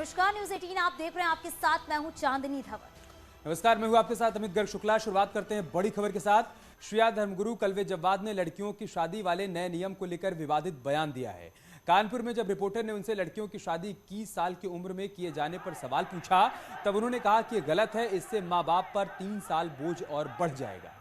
नमस्कार, न्यूज 18 आप देख रहे हैं। आपके साथ मैं हूं चांदनी धवन। नमस्कार, मैं हूं आपके साथ अमित गर्ग शुक्ला। शुरुआत करते हैं बड़ी खबर के साथ। शिया धर्मगुरु कल्वे जव्वाद ने लड़कियों की शादी वाले नए नियम को लेकर विवादित बयान दिया है। कानपुर में जब रिपोर्टर ने उनसे लड़कियों की शादी 21 साल की उम्र में किए जाने पर सवाल पूछा, तब उन्होंने कहा कि यह गलत है, इससे माँ बाप पर 3 साल बोझ और बढ़ जाएगा।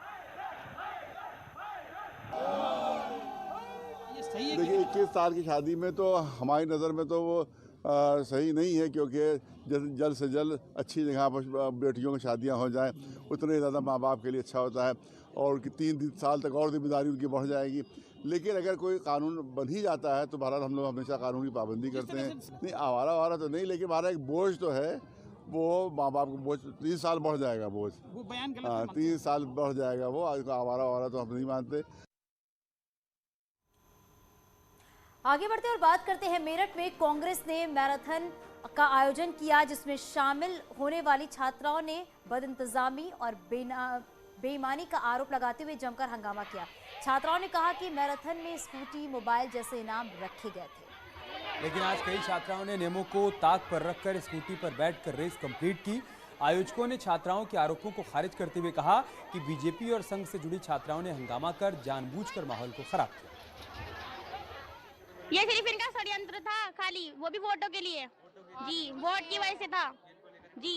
देखिए, 21 साल की शादी में तो हमारी नज़र में तो वो सही नहीं है, क्योंकि जल्द से जल्द अच्छी जगह पर बेटियों की शादियां हो जाएं, उतने ज़्यादा माँ बाप के लिए अच्छा होता है और 3 साल तक और जिम्मेदारी उनकी बढ़ जाएगी। लेकिन अगर कोई कानून बन ही जाता है तो भारत हम लोग हमेशा कानून की पाबंदी करते हैं। नहीं, आवारा तो नहीं, लेकिन हमारा एक बोझ तो है, वो माँ बाप को बोझ 3 साल बढ़ जाएगा। बोझ वो बयान गलत है। 3 साल बढ़ जाएगा वो। आवारा तो हम नहीं मानते। आगे बढ़ते और बात करते हैं, मेरठ में कांग्रेस ने मैराथन का आयोजन किया, जिसमें शामिल होने वाली छात्राओं ने बदइंतजामी और बेईमानी का आरोप लगाते हुए जमकर हंगामा किया। छात्राओं ने कहा कि मैराथन में स्कूटी, मोबाइल जैसे इनाम रखे गए थे, लेकिन आज कई छात्राओं ने नियमों को ताक पर रखकर स्कूटी पर बैठकर रेस कंप्लीट की। आयोजकों ने छात्राओं के आरोपों को खारिज करते हुए कहा कि बीजेपी और संघ से जुड़ी छात्राओं ने हंगामा कर जानबूझकर माहौल को खराब किया। ये सिर्फ इनका षड्यंत्र था, खाली वो भी वोटों के लिए। जी, वोट की वजह से था जी।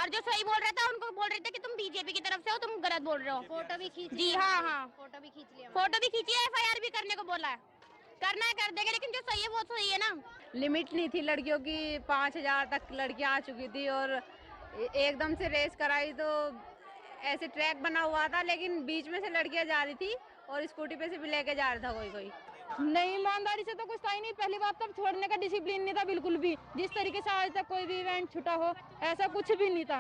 और जो सही बोल रहा था उनको बोल रहे थे कि तुम बीजेपी की तरफ से हो, तुम गलत बोल रहे हो। फोटो भी खींच जी, हाँ, फोटो भी खींच लिया, FIR भी करने को बोला है। करना है कर देंगे, लेकिन जो सही है वो सही है ना। लिमिट नहीं थी लड़कियों की, 5000 तक लड़कियां आ चुकी थी और एकदम से रेस कराई तो ऐसे ट्रैक बना हुआ था, लेकिन बीच में से लड़कियां जा रही थी और स्कूटी पे से भी लेके जा रहा था कोई। नहीं, ईमानदारी से तो कुछ था ही नहीं। पहली बात, तब छोड़ने का डिसिप्लिन नहीं था बिल्कुल भी। जिस तरीके से आज तक कोई भी इवेंट छूटा हो, ऐसा कुछ भी नहीं था।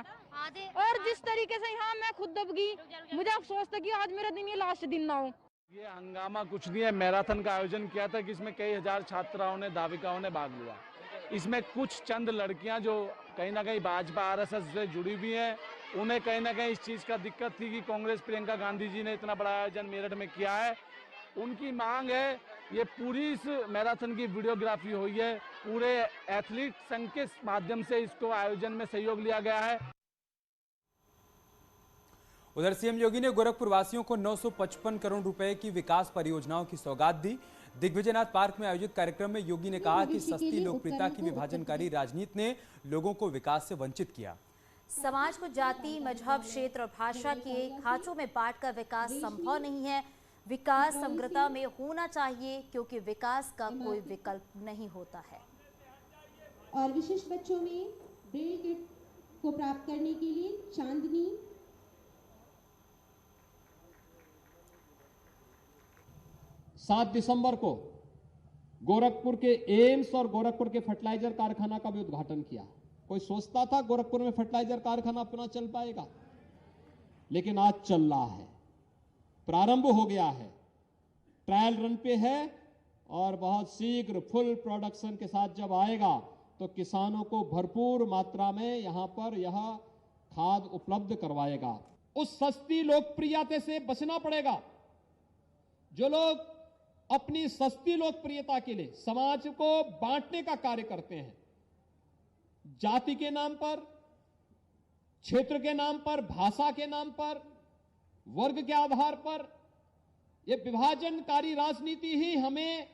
और जिस तरीके से यहाँ मैं खुद दब गई, मुझे अफसोस था कि आज मेरा दिन ये लास्ट दिन ना हो। ये हंगामा कुछ नहीं है। मैराथन का आयोजन किया था कि इसमें कई हजार छात्राओं ने, दाविकाओं ने भाग लिया। इसमें कुछ चंद लड़कियां जो कहीं ना कहीं भाजपा RSS से जुड़ी हुई हैं, उन्हें कहीं ना कहीं इस चीज का दिक्कत थी कि कांग्रेस प्रियंका गांधी जी ने इतना बड़ा आयोजन मेरठ में किया है। उनकी मांग है, ये पूरी इस मैराथन की वीडियोग्राफी हुई है, पूरे एथलीट संघ के माध्यम से इसको आयोजन में सहयोग लिया गया है। उधर सीएम योगी ने गोरखपुर वासियों को 955 करोड़ रुपए की विकास परियोजनाओं की सौगात दी। दिग्विजयनाथ पार्क में आयोजित कार्यक्रम में योगी ने कहा कि सस्ती लोकप्रियता की विभाजनकारी राजनीति ने लोगों को विकास से वंचित किया। समाज को जाति, मजहब, क्षेत्र और भाषा के खांचों में बांटकर विकास संभव नहीं है। विकास समग्रता में होना चाहिए, क्योंकि विकास का कोई विकल्प नहीं होता है। और विशेष बच्चों में ब्रेल किट को प्राप्त करने के लिए चांदनी 7 दिसंबर को गोरखपुर के एम्स और गोरखपुर के फर्टिलाइजर कारखाना का भी उद्घाटन किया। कोई सोचता था गोरखपुर में फर्टिलाइजर कारखाना अपना चल पाएगा, लेकिन आज चल रहा है, प्रारंभ हो गया है, ट्रायल रन पे है और बहुत शीघ्र फुल प्रोडक्शन के साथ जब आएगा तो किसानों को भरपूर मात्रा में यहां पर यह खाद उपलब्ध करवाएगा। उस सस्ती लोकप्रियता से बचना पड़ेगा। जो लोग अपनी सस्ती लोकप्रियता के लिए समाज को बांटने का कार्य करते हैं, जाति के नाम पर, क्षेत्र के नाम पर, भाषा के नाम पर, वर्ग के आधार पर, यह विभाजनकारी राजनीति ही हमें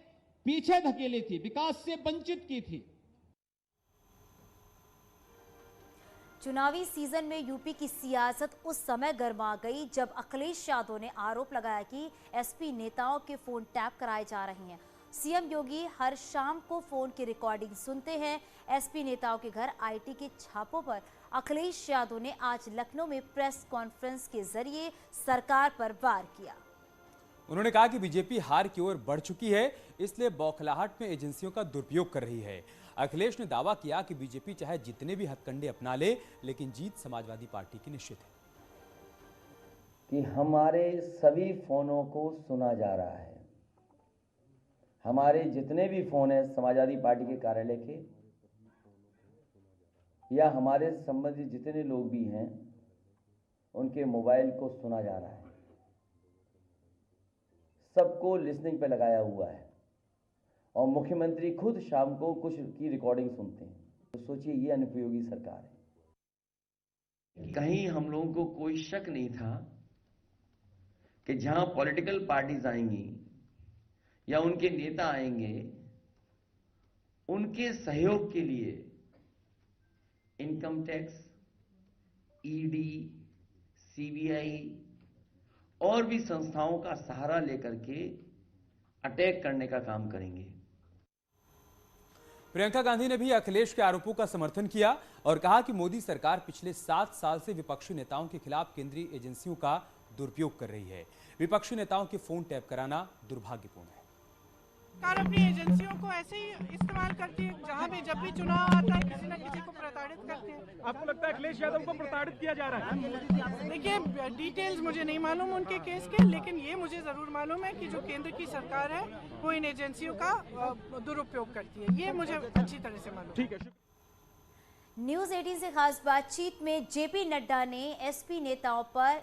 पीछे धकेली थी, विकास से वंचित की थी। चुनावी सीजन में यूपी की सियासत उस समय गर्मा गई जब अखिलेश यादव ने आरोप लगाया कि एसपी नेताओं के फोन टैप कराए जा रहे हैं। सीएम योगी हर शाम को फोन की रिकॉर्डिंग सुनते हैं। एसपी नेताओं के घर आईटी के छापों पर अखिलेश यादव ने आज लखनऊ में प्रेस कॉन्फ्रेंस के जरिए सरकार पर वार किया। उन्होंने कहा कि बीजेपी हार की ओर बढ़ चुकी है, इसलिए बौखलाहट में एजेंसियों का दुरुपयोग कर रही है। अखिलेश ने दावा किया कि बीजेपी चाहे जितने भी हथकंडे अपना ले, लेकिन जीत समाजवादी पार्टी की निश्चित है। कि हमारे सभी फोनों को सुना जा रहा है। हमारे जितने भी फोन हैं समाजवादी पार्टी के कार्यालय के या हमारे संबंधित जितने लोग भी हैं, उनके मोबाइल को सुना जा रहा है। सबको लिसनिंग पे लगाया हुआ है और मुख्यमंत्री खुद शाम को कुछ की रिकॉर्डिंग सुनते हैं। तो सोचिए ये अनुपयोगी सरकार है। कहीं हम लोगों को कोई शक नहीं था कि जहां पॉलिटिकल पार्टीज आएंगी या उनके नेता आएंगे, उनके सहयोग के लिए इनकम टैक्स, ईडी, सीबीआई और भी संस्थाओं का सहारा लेकर के अटैक करने का काम करेंगे। प्रियंका गांधी ने भी अखिलेश के आरोपों का समर्थन किया और कहा कि मोदी सरकार पिछले 7 साल से विपक्षी नेताओं के खिलाफ केंद्रीय एजेंसियों का दुरुपयोग कर रही है। विपक्षी नेताओं के फोन टैप कराना दुर्भाग्यपूर्ण है। सरकार अपनी एजेंसियों को ऐसे ही इस्तेमाल करती है, जहाँ भी जब भी चुनाव आता है किसी न किसी को प्रताड़ित करते हैं। आपको लगता है अखिलेश यादव को प्रताड़ित किया जा रहा है? देखिए, डिटेल्स मुझे नहीं मालूम उनके केस के, लेकिन ये मुझे जरूर मालूम है कि जो केंद्र की सरकार है वो इन एजेंसियों का दुरुपयोग करती है। ये मुझे अच्छी तरह से मालूम। ठीक है। न्यूज 18 से खास बातचीत में जेपी नड्डा ने एसपी नेताओं पर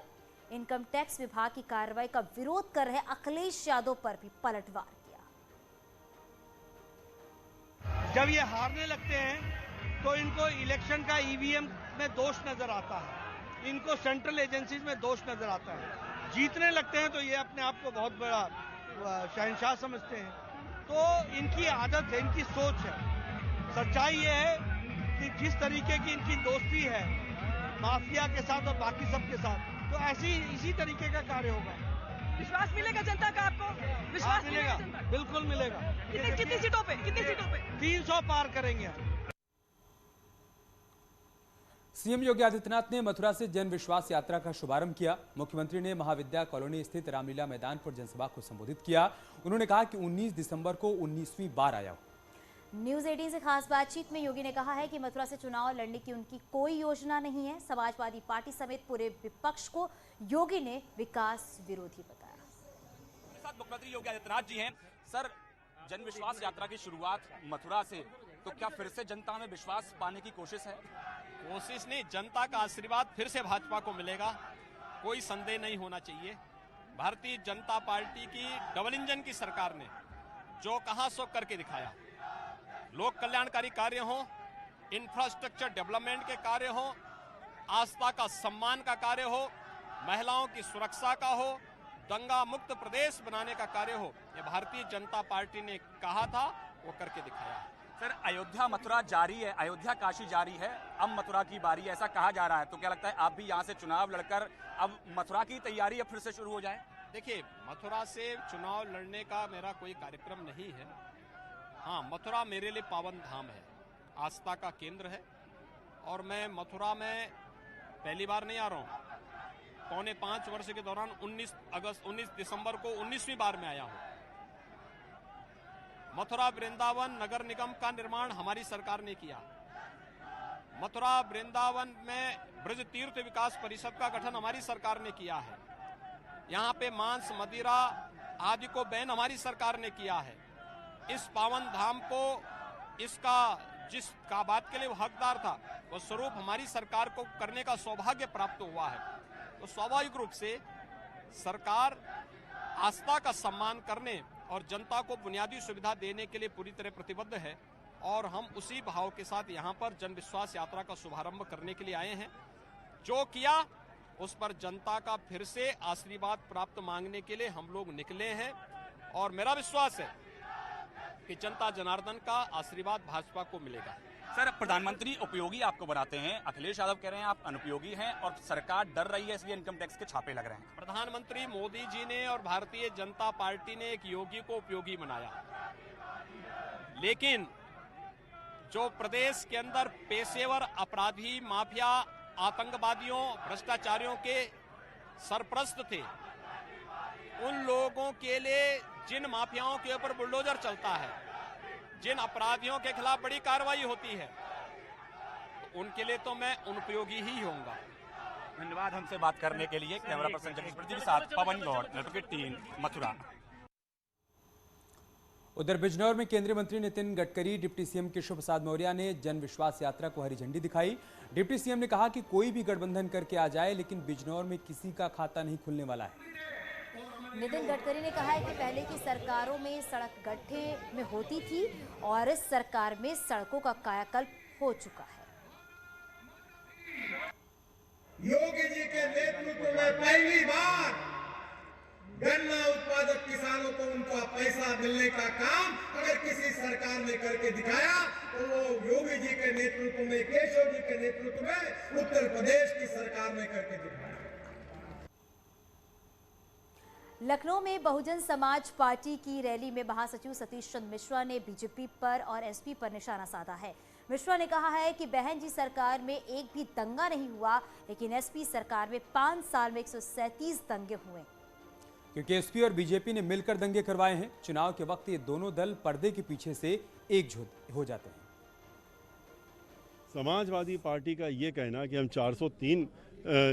इनकम टैक्स विभाग की कार्रवाई का विरोध कर रहे अखिलेश यादव पर भी पलटवार किया। जब ये हारने लगते हैं तो इनको इलेक्शन का ईवीएम में दोष नजर आता है, इनको सेंट्रल एजेंसीज में दोष नजर आता है। जीतने लगते हैं तो ये अपने आप को बहुत बड़ा शहंशाह समझते हैं। तो इनकी आदत है, इनकी सोच है। सच्चाई ये है कि जिस तरीके की इनकी दोस्ती है माफिया के साथ और बाकी सबके साथ, तो ऐसी इसी तरीके का कार्य होगा। विश्वास मिलेगा जनता का आपको? विश्वास मिलेगा, बिल्कुल मिलेगा। कितनी सीटों पे? 300 पार करेंगे। सीएम योगी आदित्यनाथ ने मथुरा से जन विश्वास यात्रा का शुभारंभ किया। मुख्यमंत्री ने महाविद्या कॉलोनी स्थित रामलीला मैदान पर जनसभा को संबोधित किया। उन्होंने कहा कि 19 दिसंबर को 19वीं बार आया हूं। न्यूज 18 से खास बातचीत में योगी ने कहा है कि मथुरा से चुनाव लड़ने की उनकी कोई योजना नहीं है। समाजवादी पार्टी समेत पूरे विपक्ष को योगी ने विकास विरोधी बताया। मुख्यमंत्री योगी आदित्यनाथ जी हैं। सर, जन विश्वास यात्रा की शुरुआत मथुरा से, तो क्या फिर से जनता में विश्वास पाने की कोशिश है? कोशिश नहीं, जनता का आशीर्वाद फिर से भाजपा को मिलेगा, कोई संदेह नहीं होना चाहिए। भारतीय जनता पार्टी की डबल इंजन की सरकार ने जो कहा सो करके दिखाया। लोक कल्याणकारी कार्य हो, इंफ्रास्ट्रक्चर डेवलपमेंट के कार्य हो, आस्था का सम्मान का कार्य हो, महिलाओं की सुरक्षा का हो, दंगा मुक्त प्रदेश बनाने का कार्य हो, ये भारतीय जनता पार्टी ने कहा था, वो करके दिखाया। सर, अयोध्या मथुरा जारी है, अयोध्या काशी जारी है, अब मथुरा की बारी है, ऐसा कहा जा रहा है। तो क्या लगता है आप भी यहाँ से चुनाव लड़कर अब मथुरा की तैयारी अब फिर से शुरू हो जाए? देखिए, मथुरा से चुनाव लड़ने का मेरा कोई कार्यक्रम नहीं है। हाँ, मथुरा मेरे लिए पावन धाम है, आस्था का केंद्र है, और मैं मथुरा में पहली बार नहीं आ रहा हूँ। पौने 5 वर्ष के दौरान 19 दिसंबर को 19वीं बार में आया हूँ। मथुरा वृंदावन नगर निगम का निर्माण हमारी सरकार ने किया। मथुरा वृंदावन में ब्रज तीर्थ विकास परिषद का गठन हमारी सरकार ने किया है। यहाँ पे मांस मदिरा आदि को बैन हमारी सरकार ने किया है। इस पावन धाम को इसका जिस का बात के लिए वो हकदार था, वो स्वरूप हमारी सरकार को करने का सौभाग्य प्राप्त हुआ है। तो स्वाभाविक रूप से सरकार आस्था का सम्मान करने और जनता को बुनियादी सुविधा देने के लिए पूरी तरह प्रतिबद्ध है, और हम उसी भाव के साथ यहाँ पर जन विश्वास यात्रा का शुभारंभ करने के लिए आए हैं। जो किया उस पर जनता का फिर से आशीर्वाद प्राप्त मांगने के लिए हम लोग निकले हैं, और मेरा विश्वास है कि जनता जनार्दन का आशीर्वाद भाजपा को मिलेगा। सर, प्रधानमंत्री उपयोगी आपको बनाते हैं, अखिलेश यादव कह रहे हैं आप अनुपयोगी हैं, और सरकार डर रही है इसलिए इनकम टैक्स के छापे लग रहे हैं। प्रधानमंत्री मोदी जी ने और भारतीय जनता पार्टी ने एक योगी को उपयोगी बनाया, लेकिन जो प्रदेश के अंदर पेशेवर अपराधी, माफिया, आतंकवादियों, भ्रष्टाचारियों के सरपरस्त थे, उन लोगों के लिए जिन माफियाओं के ऊपर बुलडोजर चलता है, जिन अपराधियों के खिलाफ बड़ी कार्रवाई होती है, तो उनके लिए तो मैं अनुपयोगी ही होऊंगा। धन्यवाद हमसे बात करने के लिए। कैमरा पर्सन जगदीश के साथ पवन गौड़, नेटवर्क 3, मथुरा। उधर बिजनौर में केंद्रीय मंत्री नितिन गडकरी, डिप्टी सीएम केशव प्रसाद मौर्य ने जन विश्वास यात्रा को हरी झंडी दिखाई। डिप्टी सीएम ने कहा कि कोई भी गठबंधन करके आ जाए, लेकिन बिजनौर में किसी का खाता नहीं खुलने वाला है। नितिन गडकरी ने कहा है कि पहले की सरकारों में सड़क गड्ढे में होती थी और इस सरकार में सड़कों का कायाकल्प हो चुका है। योगी जी के नेतृत्व में पहली बार गन्ना उत्पादक किसानों को उनका पैसा मिलने का काम अगर किसी सरकार ने करके दिखाया तो वो योगी जी के नेतृत्व में, केशव जी के नेतृत्व में उत्तर प्रदेश की सरकार ने करके दिखाया। लखनऊ में बहुजन समाज पार्टी की रैली में महासचिव सतीश चंद्र मिश्रा ने बीजेपी पर और एसपी पर निशाना साधा है। मिश्रा ने कहा है कि बहन जी सरकार में एक भी दंगा नहीं हुआ, लेकिन एसपी सरकार में 5 साल में 137 दंगे हुए, क्योंकि एसपी और बीजेपी ने मिलकर दंगे करवाए हैं। चुनाव के वक्त ये दोनों दल पर्दे के पीछे से एकजुट हो जाते हैं। समाजवादी पार्टी का ये कहना कि हम 403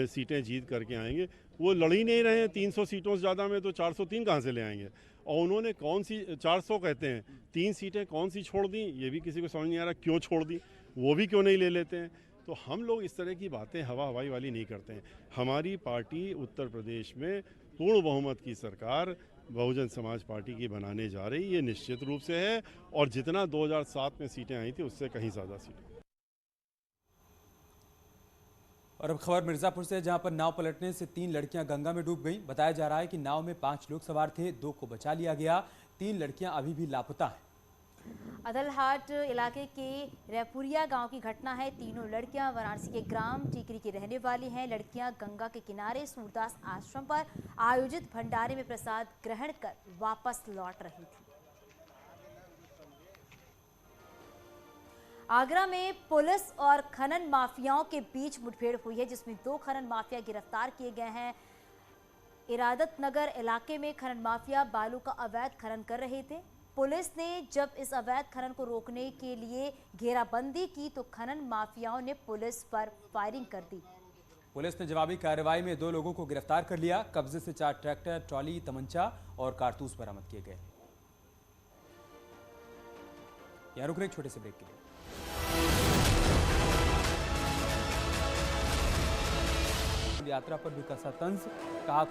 सीटें जीत करके आएंगे, वो लड़ ही नहीं रहे हैं। 300 सीटों से ज़्यादा में तो 403 कहाँ से ले आएंगे? और उन्होंने कौन सी 400 कहते हैं, 3 सीटें कौन सी छोड़ दी, ये भी किसी को समझ नहीं आ रहा। क्यों छोड़ दी, वो भी क्यों नहीं ले लेते हैं? तो हम लोग इस तरह की बातें हवाई वाली नहीं करते हैं। हमारी पार्टी उत्तर प्रदेश में पूर्ण बहुमत की सरकार बहुजन समाज पार्टी की बनाने जा रही, ये निश्चित रूप से है। और जितना 2007 में सीटें आई थी उससे कहीं ज़्यादा सीटें। और अब खबर मिर्जापुर से, जहां पर नाव पलटने से 3 लड़कियां गंगा में डूब गईं। बताया जा रहा है कि नाव में 5 लोग सवार थे, 2 को बचा लिया गया। 3 लड़कियां अभी भी लापता हैं। अदलहाट इलाके के रैपुरिया गांव की घटना है। तीनों लड़कियां वाराणसी के ग्राम टीकरी की रहने वाली हैं। लड़कियां गंगा के किनारे सूरदास आश्रम पर आयोजित भंडारे में प्रसाद ग्रहण कर वापस लौट रही थी। आगरा में पुलिस और खनन माफियाओं के बीच मुठभेड़ हुई है, जिसमें 2 खनन माफिया गिरफ्तार किए गए हैं। इरादत नगर इलाके में खनन माफिया बालू का अवैध खनन कर रहे थे। पुलिस ने जब इस अवैध खनन को रोकने के लिए घेराबंदी की तो खनन माफियाओं ने पुलिस पर फायरिंग कर दी। पुलिस ने जवाबी कार्रवाई में 2 लोगों को गिरफ्तार कर लिया। कब्जे से 4 ट्रैक्टर, ट्रॉली, तमंचा और कारतूस बरामद किए गए। यहाँ रुक रहे एक छोटे से ब्रेक के लिए। यात्रा पर भी कसा तंज, कहा